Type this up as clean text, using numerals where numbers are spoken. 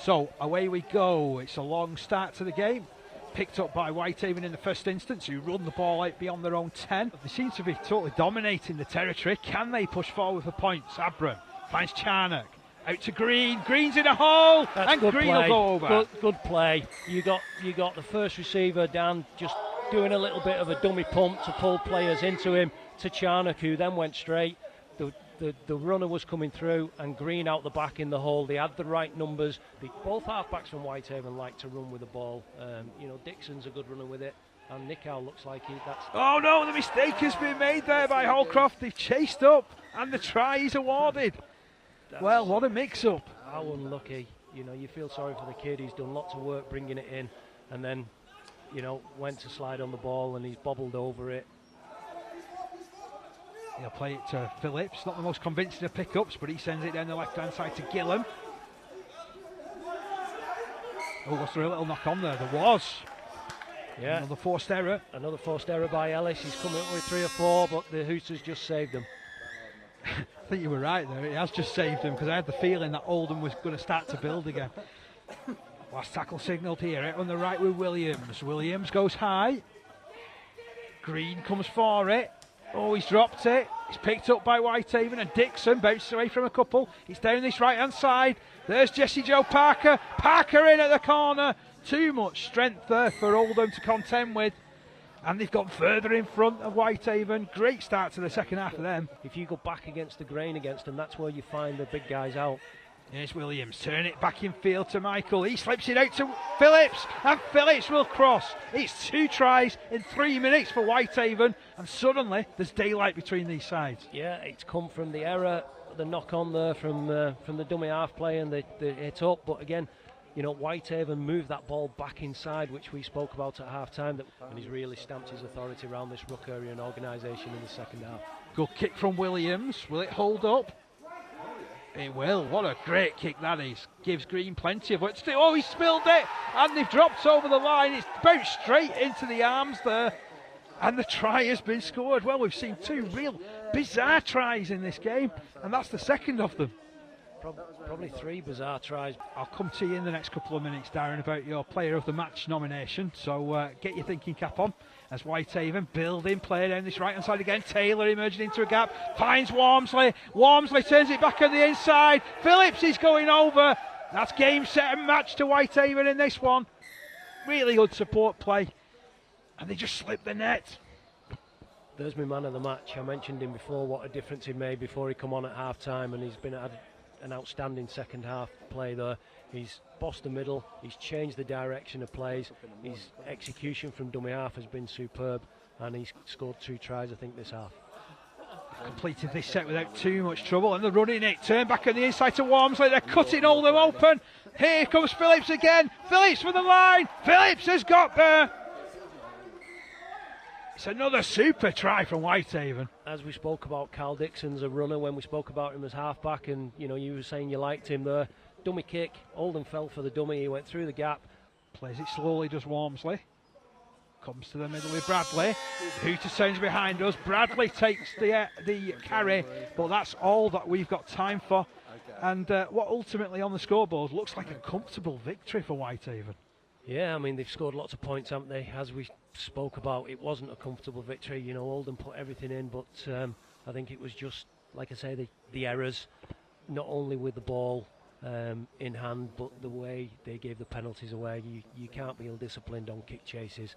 So away we go. It's a long start to the game. Picked up by Whitehaven in the first instance, who run the ball out beyond their own 10. They seem to be totally dominating the territory. Can they push forward for points? Abram finds Charnock. Out to Green. Green's in a hole. That's and good Green play. will go over. Good play. You got the first receiver, Dan, just doing a little bit of a dummy pump to pull players into him, to Charnock, who then went straight. The runner was coming through, and Green out the back in the hole. They had the right numbers. Both halfbacks from Whitehaven like to run with the ball. Dixon's a good runner with it, and Nichow looks like that's... Oh no, the mistake has been made there by Holcroft. They've chased up, and the try is awarded. Well, what a mix-up. How unlucky. You feel sorry for the kid. He's done lots of work bringing it in, and then, went to slide on the ball, and he's bobbled over it. He'll play it to Phillips. Not the most convincing of pickups, but he sends it down the left-hand side to Gillam. Oh, was there a little knock on there? There was. Yeah. Another forced error. Another forced error by Ellis. He's coming up with 3 or 4, but the Hooters just saved him. I think you were right there. It has just saved him, because I had the feeling that Oldham was going to start to build again. Last tackle signalled here. Out on the right with Williams. Williams goes high. Green comes for it. Oh, he's dropped it. It's picked up by Whitehaven, and Dixon bounces away from a couple. He's down this right-hand side. There's Jesse Joe Parker. Parker in at the corner. Too much strength there for Oldham to contend with. And they've gone further in front of Whitehaven. Great start to the second half of them. If you go back against the grain against them, that's where you find the big guys out. Here's Williams, turn it back in field to Michael. He slips it out to Phillips, and Phillips will cross. It's 2 tries in 3 minutes for Whitehaven, and suddenly there's daylight between these sides. Yeah, it's come from the error, the knock on there from the dummy half play, and the hit up. But again, Whitehaven moved that ball back inside, which we spoke about at half time, and he's really stamped his authority around this ruck area and organisation in the second half. Good kick from Williams. Will it hold up? It will. What a great kick that is. Gives Green plenty of work to do. Oh, he spilled it, and they've dropped over the line. It's bounced straight into the arms there, and the try has been scored. Well, we've seen 2 real bizarre tries in this game, and that's the second of them. Probably 3 bizarre tries. I'll come to you in the next couple of minutes, Darren, about your player of the match nomination. So get your thinking cap on as Whitehaven building, player down this right hand side again. Taylor emerging into a gap, finds Walmsley. Walmsley turns it back on the inside. Phillips is going over. That's game, set and match to Whitehaven in this one. Really good support play, and they just slipped the net. There's my man of the match. I mentioned him before, what a difference he made before he come on at half time, and he's been at an outstanding second half play there. He's bossed the middle, he's changed the direction of plays, his execution from dummy half has been superb, and he's scored 2 tries I think this half. Completed this set without too much trouble, and they're running it, turn back on the inside to Walmsley, they're cutting all them open. Here comes Phillips again, Phillips for the line, Phillips has got there. It's another super try from Whitehaven. As we spoke about, Carl Dixon's a runner when we spoke about him as half-back, and you were saying you liked him there. Dummy kick, Oldham fell for the dummy, he went through the gap. Plays it slowly, does Walmsley. Comes to the middle with Bradley. Hooter sounds behind us. Bradley takes the carry, but that's all that we've got time for. And what ultimately on the scoreboard looks like a comfortable victory for Whitehaven. Yeah, I mean, they've scored lots of points, haven't they? As we spoke about, it wasn't a comfortable victory. Oldham put everything in, but I think it was just, like I say, the errors, not only with the ball in hand, but the way they gave the penalties away. You can't be ill-disciplined on kick chases.